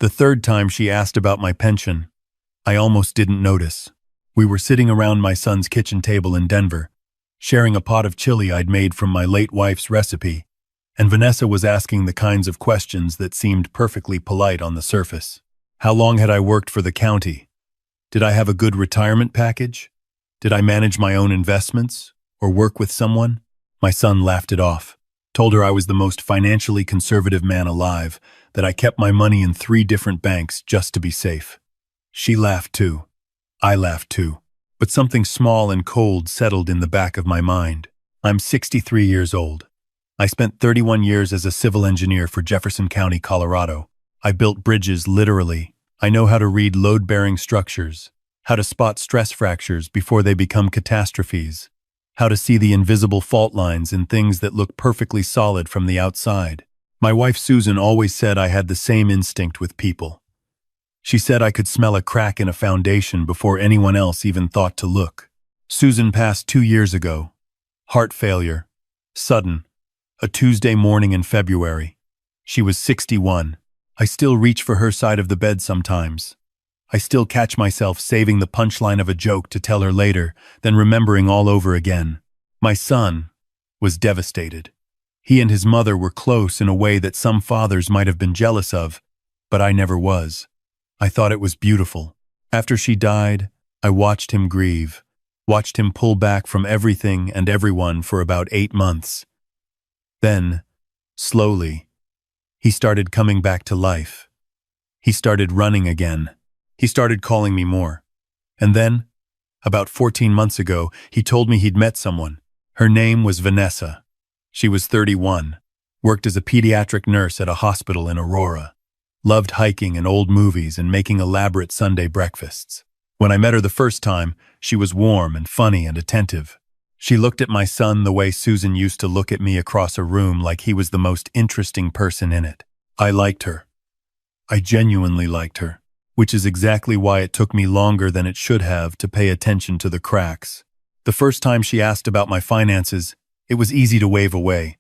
The third time she asked about my pension, I almost didn't notice. We were sitting around my son's kitchen table in Denver, sharing a pot of chili I'd made from my late wife's recipe, and Vanessa was asking the kinds of questions that seemed perfectly polite on the surface. How long had I worked for the county? Did I have a good retirement package? Did I manage my own investments or work with someone? My son laughed it off, told her I was the most financially conservative man alive, that I kept my money in 3 different banks just to be safe. She laughed too. I laughed too. But something small and cold settled in the back of my mind. I'm 63 years old. I spent 31 years as a civil engineer for Jefferson County, Colorado. I built bridges literally. I know how to read load-bearing structures, how to spot stress fractures before they become catastrophes, how to see the invisible fault lines in things that look perfectly solid from the outside. My wife Susan always said I had the same instinct with people. She said I could smell a crack in a foundation before anyone else even thought to look. Susan passed 2 years ago. Heart failure. Sudden. A Tuesday morning in February. She was 61. I still reach for her side of the bed sometimes. I still catch myself saving the punchline of a joke to tell her later, then remembering all over again. My son was devastated. He and his mother were close in a way that some fathers might have been jealous of, but I never was. I thought it was beautiful. After she died, I watched him grieve, watched him pull back from everything and everyone for about 8 months. Then, slowly, he started coming back to life. He started running again. He started calling me more. And then, about 14 months ago, he told me he'd met someone. Her name was Vanessa. She was 31, worked as a pediatric nurse at a hospital in Aurora, loved hiking and old movies and making elaborate Sunday breakfasts. When I met her the first time, she was warm and funny and attentive. She looked at my son the way Susan used to look at me across a room, like he was the most interesting person in it. I liked her. I genuinely liked her, which is exactly why it took me longer than it should have to pay attention to the cracks. The first time she asked about my finances, it was easy to wave away.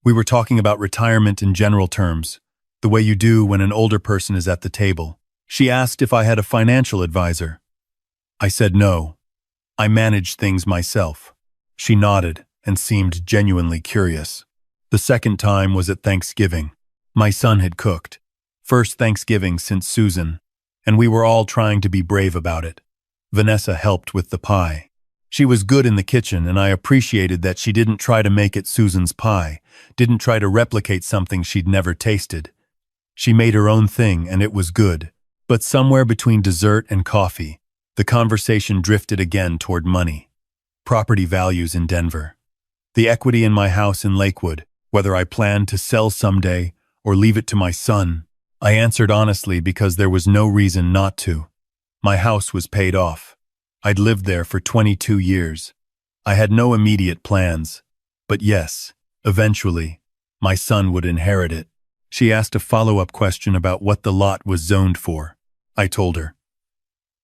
We were talking about retirement in general terms, the way you do when an older person is at the table. She asked if I had a financial advisor. I said no. I managed things myself. She nodded and seemed genuinely curious. The second time was at Thanksgiving. My son had cooked. First Thanksgiving since Susan, and we were all trying to be brave about it. Vanessa helped with the pie. She was good in the kitchen, and I appreciated that she didn't try to make it Susan's pie, didn't try to replicate something she'd never tasted. She made her own thing, and it was good. But somewhere between dessert and coffee, the conversation drifted again toward money. Property values in Denver. The equity in my house in Lakewood, whether I planned to sell someday or leave it to my son. I answered honestly because there was no reason not to. My house was paid off. I'd lived there for 22 years. I had no immediate plans. But yes, eventually, my son would inherit it. She asked a follow-up question about what the lot was zoned for. I told her.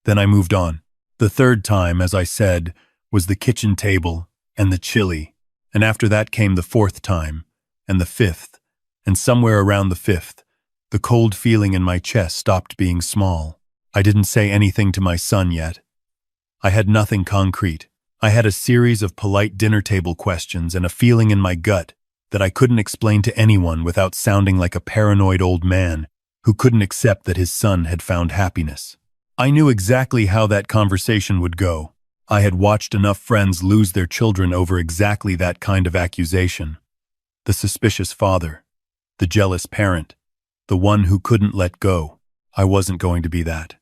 Then I moved on. The third time, as I said, was the kitchen table and the chili, and after that came the fourth time, and the fifth, and somewhere around the fifth, the cold feeling in my chest stopped being small. I didn't say anything to my son yet. I had nothing concrete. I had a series of polite dinner table questions and a feeling in my gut that I couldn't explain to anyone without sounding like a paranoid old man who couldn't accept that his son had found happiness. I knew exactly how that conversation would go. I had watched enough friends lose their children over exactly that kind of accusation. The suspicious father, the jealous parent, the one who couldn't let go. I wasn't going to be that.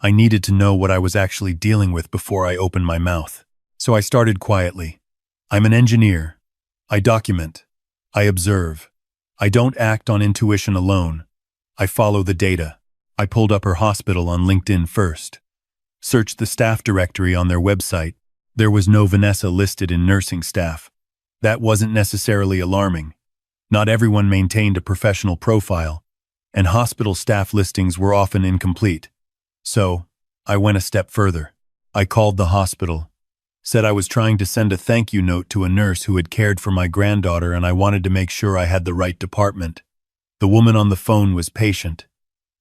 I needed to know what I was actually dealing with before I opened my mouth. So I started quietly. I'm an engineer. I document. I observe. I don't act on intuition alone. I follow the data. I pulled up her hospital on LinkedIn first. Searched the staff directory on their website. There was no Vanessa listed in nursing staff. That wasn't necessarily alarming. Not everyone maintained a professional profile, and hospital staff listings were often incomplete. So, I went a step further. I called the hospital, said I was trying to send a thank you note to a nurse who had cared for my granddaughter, and I wanted to make sure I had the right department. The woman on the phone was patient.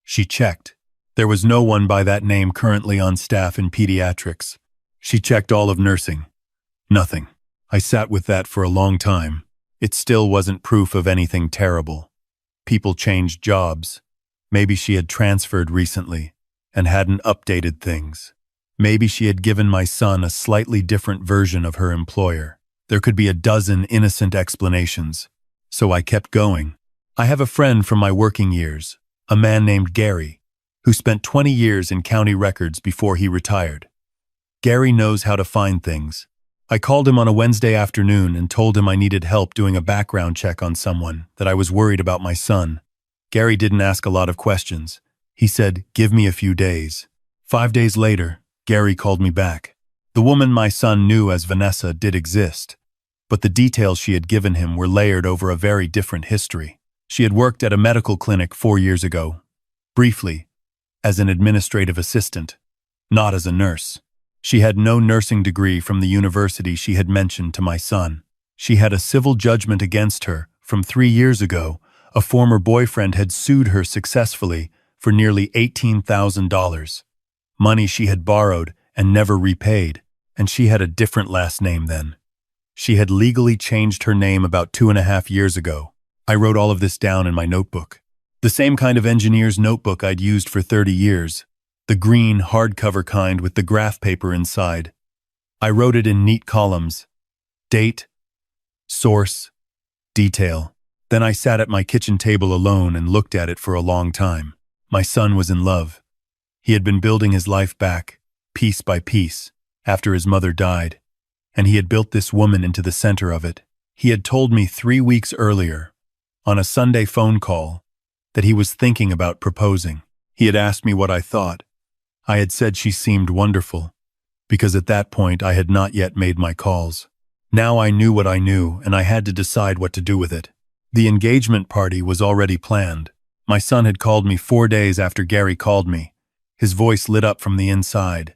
She checked. There was no one by that name currently on staff in pediatrics. She checked all of nursing. Nothing. I sat with that for a long time. It still wasn't proof of anything terrible. People changed jobs. Maybe she had transferred recently and hadn't updated things. Maybe she had given my son a slightly different version of her employer. There could be a dozen innocent explanations. So I kept going. I have a friend from my working years, a man named Gary, who spent 20 years in county records before he retired. Gary knows how to find things. I called him on a Wednesday afternoon and told him I needed help doing a background check on someone, that I was worried about my son. Gary didn't ask a lot of questions. He said, "Give me a few days." 5 days later, Gary called me back. The woman my son knew as Vanessa did exist, but the details she had given him were layered over a very different history. She had worked at a medical clinic 4 years ago, briefly, as an administrative assistant, not as a nurse. She had no nursing degree from the university she had mentioned to my son. She had a civil judgment against her from 3 years ago. A former boyfriend had sued her successfully for nearly $18,000. Money she had borrowed and never repaid, and she had a different last name then. She had legally changed her name about 2.5 years ago. I wrote all of this down in my notebook. The same kind of engineer's notebook I'd used for 30 years. The green, hardcover kind with the graph paper inside. I wrote it in neat columns. Date, source, detail. Then I sat at my kitchen table alone and looked at it for a long time. My son was in love. He had been building his life back, piece by piece, after his mother died, and he had built this woman into the center of it. He had told me 3 weeks earlier, on a Sunday phone call, that he was thinking about proposing. He had asked me what I thought. I had said she seemed wonderful, because at that point I had not yet made my calls. Now I knew what I knew, and I had to decide what to do with it. The engagement party was already planned. My son had called me 4 days after Gary called me. His voice lit up from the inside,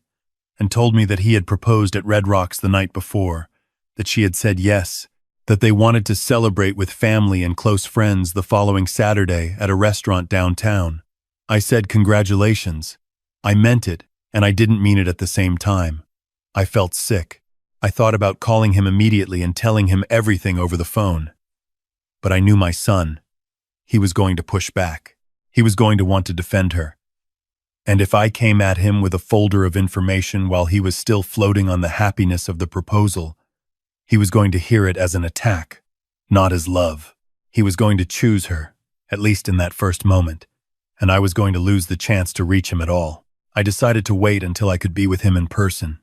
and told me that he had proposed at Red Rocks the night before, that she had said yes, that they wanted to celebrate with family and close friends the following Saturday at a restaurant downtown. I said congratulations. I meant it, and I didn't mean it at the same time. I felt sick. I thought about calling him immediately and telling him everything over the phone. But I knew my son. He was going to push back. He was going to want to defend her. And if I came at him with a folder of information while he was still floating on the happiness of the proposal, he was going to hear it as an attack, not as love. He was going to choose her, at least in that first moment, and I was going to lose the chance to reach him at all. I decided to wait until I could be with him in person.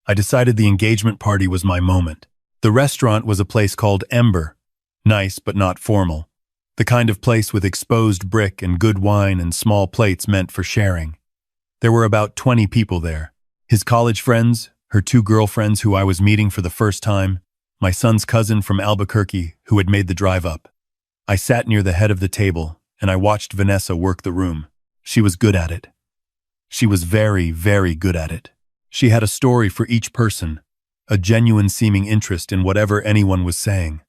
I decided the engagement party was my moment. The restaurant was a place called Ember, nice but not formal, the kind of place with exposed brick and good wine and small plates meant for sharing. There were about 20 people there. His college friends, her 2 girlfriends who I was meeting for the first time, my son's cousin from Albuquerque who had made the drive up. I sat near the head of the table, and I watched Vanessa work the room. She was good at it. She was very, very good at it. She had a story for each person, a genuine seeming interest in whatever anyone was saying,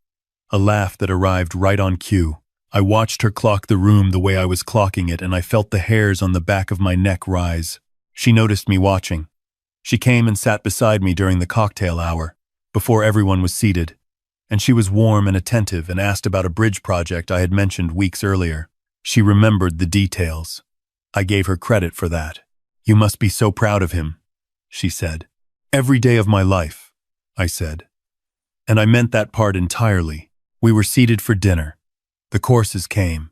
a laugh that arrived right on cue. I watched her clock the room the way I was clocking it, and I felt the hairs on the back of my neck rise. She noticed me watching. She came and sat beside me during the cocktail hour, before everyone was seated, and she was warm and attentive and asked about a bridge project I had mentioned weeks earlier. She remembered the details. I gave her credit for that. "You must be so proud of him," she said. "Every day of my life," I said. And I meant that part entirely. We were seated for dinner. The courses came.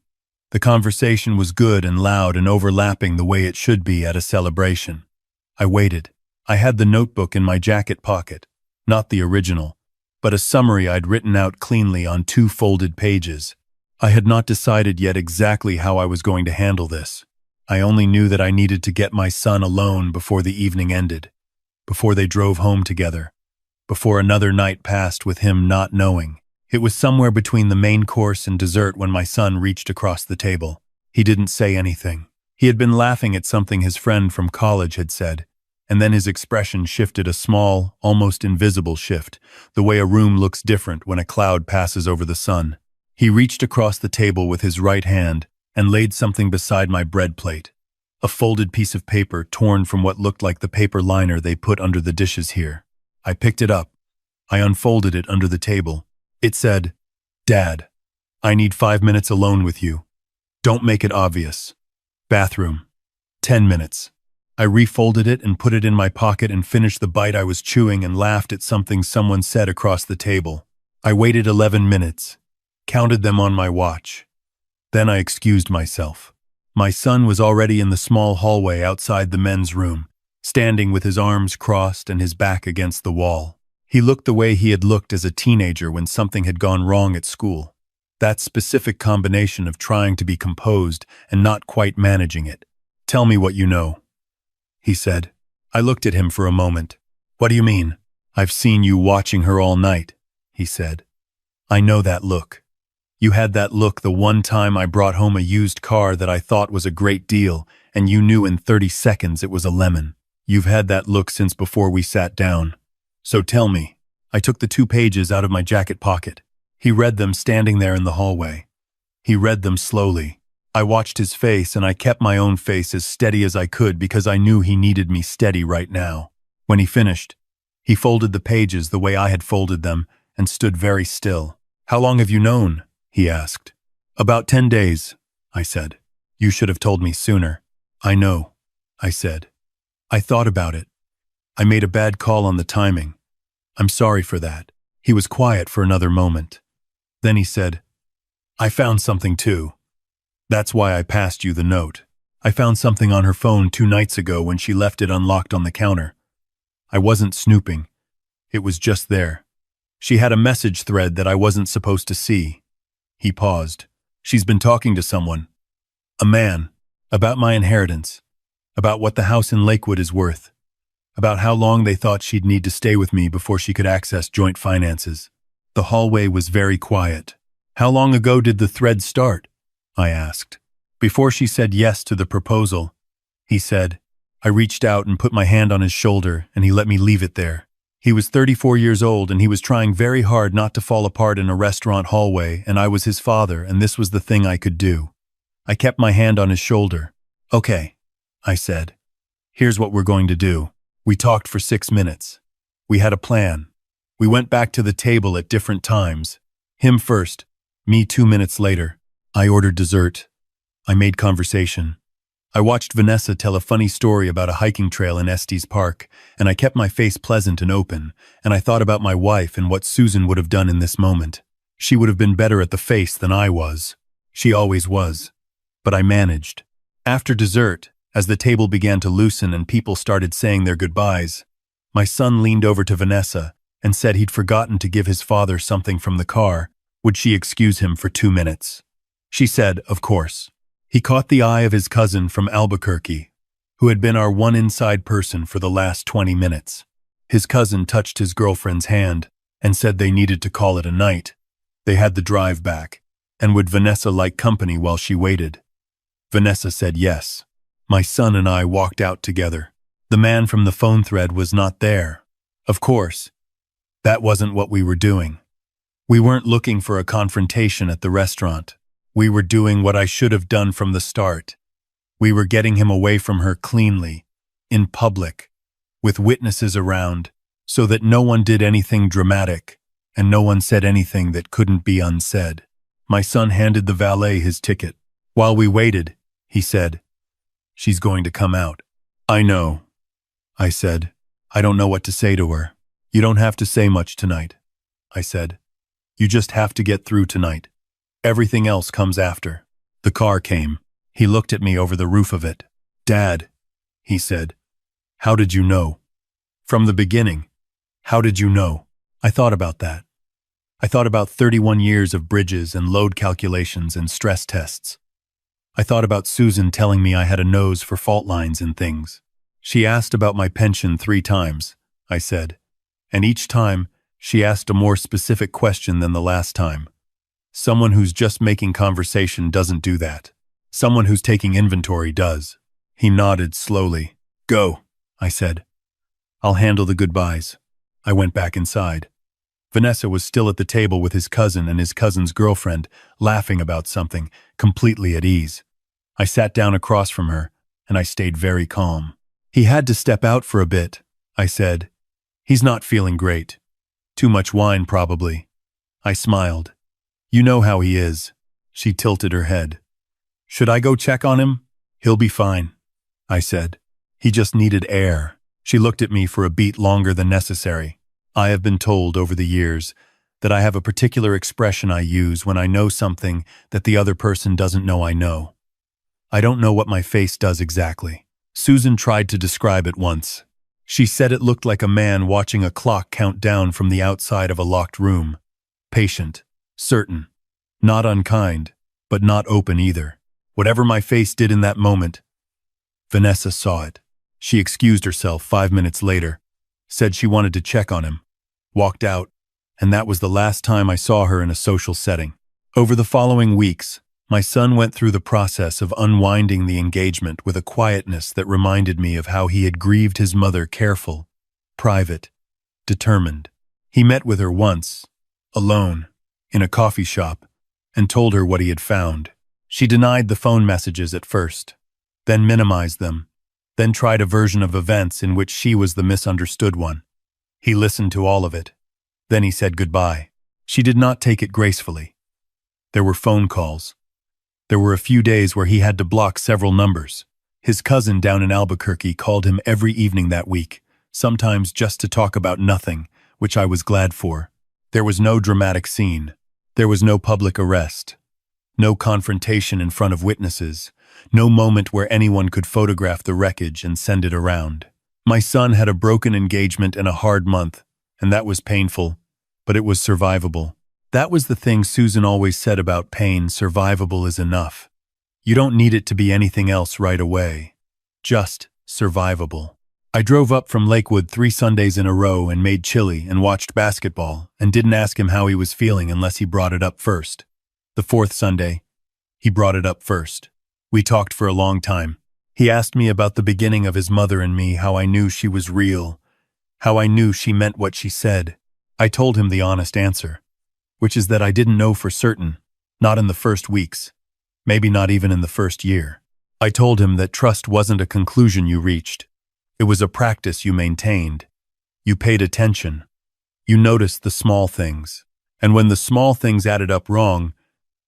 The conversation was good and loud and overlapping the way it should be at a celebration. I waited. I had the notebook in my jacket pocket, not the original, but a summary I'd written out cleanly on 2 folded pages. I had not decided yet exactly how I was going to handle this. I only knew that I needed to get my son alone before the evening ended, before they drove home together, before another night passed with him not knowing. It was somewhere between the main course and dessert when my son reached across the table. He didn't say anything. He had been laughing at something his friend from college had said, and then his expression shifted, a small, almost invisible shift, the way a room looks different when a cloud passes over the sun. He reached across the table with his right hand and laid something beside my bread plate. A folded piece of paper torn from what looked like the paper liner they put under the dishes here. I picked it up. I unfolded it under the table. It said, "Dad, I need 5 minutes alone with you. Don't make it obvious. Bathroom. 10 minutes. I refolded it and put it in my pocket and finished the bite I was chewing and laughed at something someone said across the table. I waited 11 minutes, counted them on my watch. Then I excused myself. My son was already in the small hallway outside the men's room, standing with his arms crossed and his back against the wall. He looked the way he had looked as a teenager when something had gone wrong at school. That specific combination of trying to be composed and not quite managing it. "Tell me what you know," he said. I looked at him for a moment. "What do you mean?" "I've seen you watching her all night," he said. "I know that look. You had that look the one time I brought home a used car that I thought was a great deal, and you knew in 30 seconds it was a lemon. You've had that look since before we sat down. So tell me." I took the 2 pages out of my jacket pocket. He read them standing there in the hallway. He read them slowly. I watched his face and I kept my own face as steady as I could because I knew he needed me steady right now. When he finished, he folded the pages the way I had folded them and stood very still. "How long have you known?" he asked. "About 10 days, I said. "You should have told me sooner." "I know," I said. "I thought about it. I made a bad call on the timing. I'm sorry for that." He was quiet for another moment. Then he said, "I found something too. That's why I passed you the note. I found something on her phone 2 nights ago when she left it unlocked on the counter. I wasn't snooping. It was just there. She had a message thread that I wasn't supposed to see." He paused. "She's been talking to someone. A man. About my inheritance. About what the house in Lakewood is worth. About how long they thought she'd need to stay with me before she could access joint finances." The hallway was very quiet. "How long ago did the thread start?" I asked. "Before she said yes to the proposal," he said. I reached out and put my hand on his shoulder, and he let me leave it there. He was 34 years old, and he was trying very hard not to fall apart in a restaurant hallway, and I was his father, and this was the thing I could do. I kept my hand on his shoulder. "Okay," I said. "Here's what we're going to do." We talked for 6 minutes. We had a plan. We went back to the table at different times. Him first, me 2 minutes later. I ordered dessert. I made conversation. I watched Vanessa tell a funny story about a hiking trail in Estes Park, and I kept my face pleasant and open, and I thought about my wife and what Susan would have done in this moment. She would have been better at the face than I was. She always was. But I managed. After dessert, as the table began to loosen and people started saying their goodbyes, my son leaned over to Vanessa and said he'd forgotten to give his father something from the car. Would she excuse him for 2 minutes? She said, of course. He caught the eye of his cousin from Albuquerque, who had been our one inside person for the last 20 minutes. His cousin touched his girlfriend's hand and said they needed to call it a night. They had the drive back, and would Vanessa like company while she waited? Vanessa said yes. My son and I walked out together. The man from the phone thread was not there. Of course, that wasn't what we were doing. We weren't looking for a confrontation at the restaurant. We were doing what I should have done from the start. We were getting him away from her cleanly, in public, with witnesses around, so that no one did anything dramatic, and no one said anything that couldn't be unsaid. My son handed the valet his ticket. While we waited, he said, "She's going to come out." "I know," I said. "I don't know what to say to her." "You don't have to say much tonight," I said. "You just have to get through tonight. Everything else comes after." The car came. He looked at me over the roof of it. "Dad," he said, "how did you know?" "From the beginning. How did you know?" I thought about that. I thought about 31 years of bridges and load calculations and stress tests. I thought about Susan telling me I had a nose for fault lines and things. She asked about my pension 3 times, I said, and each time she asked a more specific question than the last time. Someone who's just making conversation doesn't do that. Someone who's taking inventory does. He nodded slowly. "Go," I said. "I'll handle the goodbyes." I went back inside. Vanessa was still at the table with his cousin and his cousin's girlfriend, laughing about something, completely at ease. I sat down across from her, and I stayed very calm. He had to step out for a bit, I said. He's not feeling great. Too much wine, probably. I smiled. You know how he is. She tilted her head. Should I go check on him? He'll be fine, I said. He just needed air. She looked at me for a beat longer than necessary. I have been told over the years that I have a particular expression I use when I know something that the other person doesn't know I know. I don't know what my face does exactly. Susan tried to describe it once. She said it looked like a man watching a clock count down from the outside of a locked room. Patient, certain, not unkind, but not open either. Whatever my face did in that moment, Vanessa saw it. She excused herself 5 minutes later, said she wanted to check on him, walked out, and that was the last time I saw her in a social setting. Over the following weeks, my son went through the process of unwinding the engagement with a quietness that reminded me of how he had grieved his mother, careful, private, determined. He met with her once, alone, in a coffee shop, and told her what he had found. She denied the phone messages at first, then minimized them, then tried a version of events in which she was the misunderstood one. He listened to all of it. Then he said goodbye. She did not take it gracefully. There were phone calls. There were a few days where he had to block several numbers. His cousin down in Albuquerque called him every evening that week, sometimes just to talk about nothing, which I was glad for. There was no dramatic scene. There was no public arrest. No confrontation in front of witnesses. No moment where anyone could photograph the wreckage and send it around. My son had a broken engagement and a hard month, and that was painful, but it was survivable. That was the thing Susan always said about pain: survivable is enough. You don't need it to be anything else right away. Just survivable. I drove up from Lakewood 3 Sundays in a row and made chili and watched basketball and didn't ask him how he was feeling unless he brought it up first. The 4th Sunday, he brought it up first. We talked for a long time. He asked me about the beginning of his mother and me, how I knew she was real, how I knew she meant what she said. I told him the honest answer, which is that I didn't know for certain, not in the first weeks, maybe not even in the first year. I told him that trust wasn't a conclusion you reached. It was a practice you maintained. You paid attention. You noticed the small things. And when the small things added up wrong,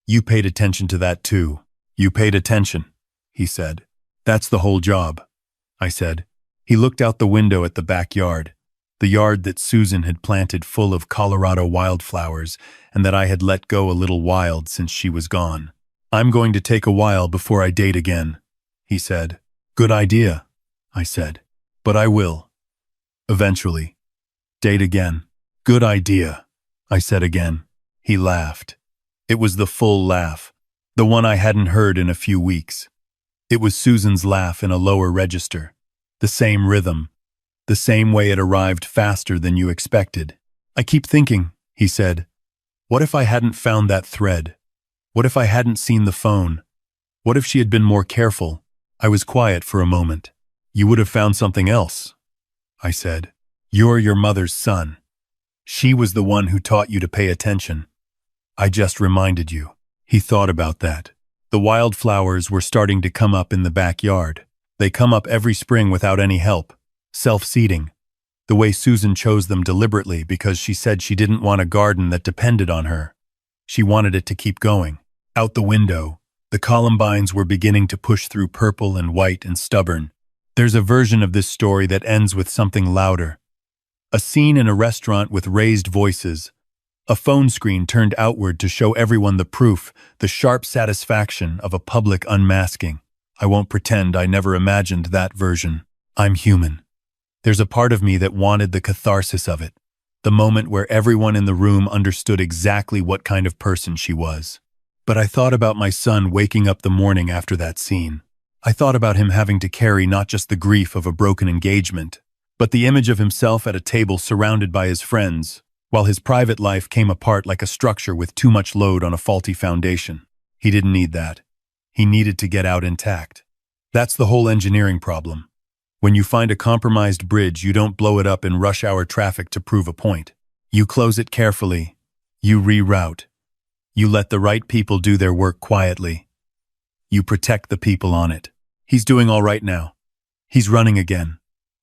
you paid attention to that too. You paid attention, he said. That's the whole job, I said. He looked out the window at the backyard, the yard that Susan had planted full of Colorado wildflowers and that I had let go a little wild since she was gone. I'm going to take a while before I date again, he said. Good idea, I said. But I will. Eventually. Date again. Good idea, I said again. He laughed. It was the full laugh, the one I hadn't heard in a few weeks. It was Susan's laugh in a lower register. The same rhythm. The same way it arrived faster than you expected. I keep thinking, he said. What if I hadn't found that thread? What if I hadn't seen the phone? What if she had been more careful? I was quiet for a moment. You would have found something else, I said. You're your mother's son. She was the one who taught you to pay attention. I just reminded you. He thought about that. The wildflowers were starting to come up in the backyard. They come up every spring without any help. Self-seeding. The way Susan chose them deliberately because she said she didn't want a garden that depended on her. She wanted it to keep going. Out the window, the columbines were beginning to push through purple and white and stubborn. There's a version of this story that ends with something louder. A scene in a restaurant with raised voices. A phone screen turned outward to show everyone the proof, the sharp satisfaction of a public unmasking. I won't pretend I never imagined that version. I'm human. There's a part of me that wanted the catharsis of it, the moment where everyone in the room understood exactly what kind of person she was. But I thought about my son waking up the morning after that scene. I thought about him having to carry not just the grief of a broken engagement, but the image of himself at a table surrounded by his friends, while his private life came apart like a structure with too much load on a faulty foundation. He didn't need that. He needed to get out intact. That's the whole engineering problem. When you find a compromised bridge, you don't blow it up in rush hour traffic to prove a point. You close it carefully. You reroute. You let the right people do their work quietly. You protect the people on it. He's doing all right now. He's running again.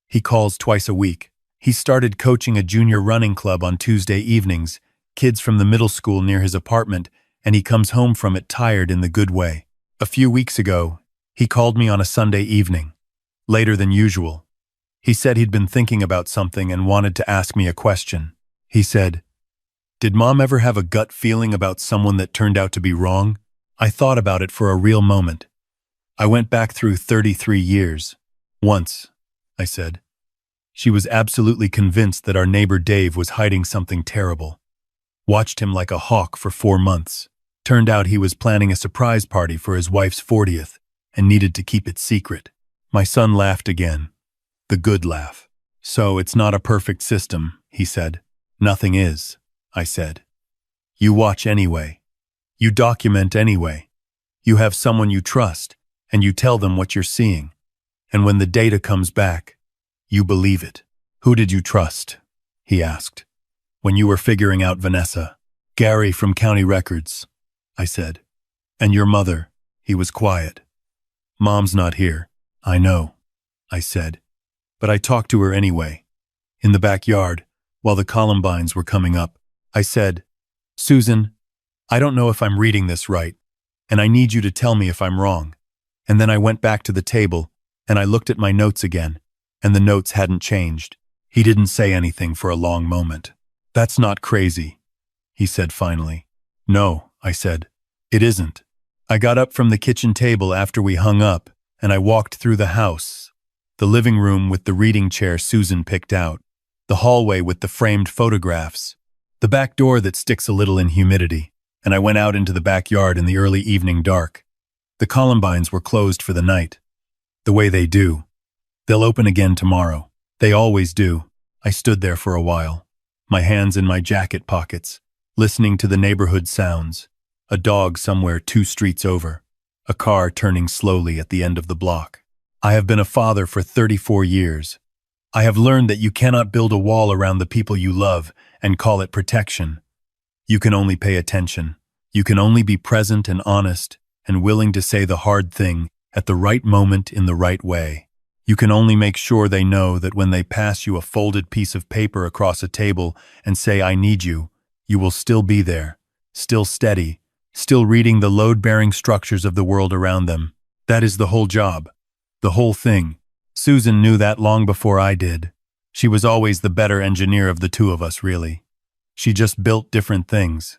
He calls twice a week. He started coaching a junior running club on Tuesday evenings, kids from the middle school near his apartment, and he comes home from it tired in the good way. A few weeks ago, he called me on a Sunday evening, later than usual. He said he'd been thinking about something and wanted to ask me a question. He said, "Did Mom ever have a gut feeling about someone that turned out to be wrong?" I thought about it for a real moment. I went back through 33 years. Once, I said. She was absolutely convinced that our neighbor Dave was hiding something terrible. Watched him like a hawk for 4 months. Turned out he was planning a surprise party for his wife's 40th and needed to keep it secret. My son laughed again. The good laugh. "So it's not a perfect system," he said. "Nothing is," I said. "You watch anyway. You document anyway. You have someone you trust, and you tell them what you're seeing. And when the data comes back, you believe it." "Who did you trust?" he asked. "When you were figuring out Vanessa?" "Gary from County Records," I said. "And your mother?" He was quiet. "Mom's not here." "I know," I said. But I talked to her anyway. In the backyard, while the columbines were coming up, I said, "Susan, I don't know if I'm reading this right, and I need you to tell me if I'm wrong." And then I went back to the table, and I looked at my notes again, and the notes hadn't changed. He didn't say anything for a long moment. "That's not crazy," he said finally. "No," I said, "it isn't." I got up from the kitchen table after we hung up, and I walked through the house. The living room with the reading chair Susan picked out, the hallway with the framed photographs, the back door that sticks a little in humidity, and I went out into the backyard in the early evening dark. The columbines were closed for the night. The way they do. They'll open again tomorrow. They always do. I stood there for a while, my hands in my jacket pockets, listening to the neighborhood sounds. A dog somewhere 2 streets over. A car turning slowly at the end of the block. I have been a father for 34 years. I have learned that you cannot build a wall around the people you love and call it protection. You can only pay attention. You can only be present and honest and willing to say the hard thing at the right moment in the right way. You can only make sure they know that when they pass you a folded piece of paper across a table and say, "I need you," you will still be there, still steady, still reading the load-bearing structures of the world around them. That is the whole job. The whole thing. Susan knew that long before I did. She was always the better engineer of the two of us, really. She just built different things.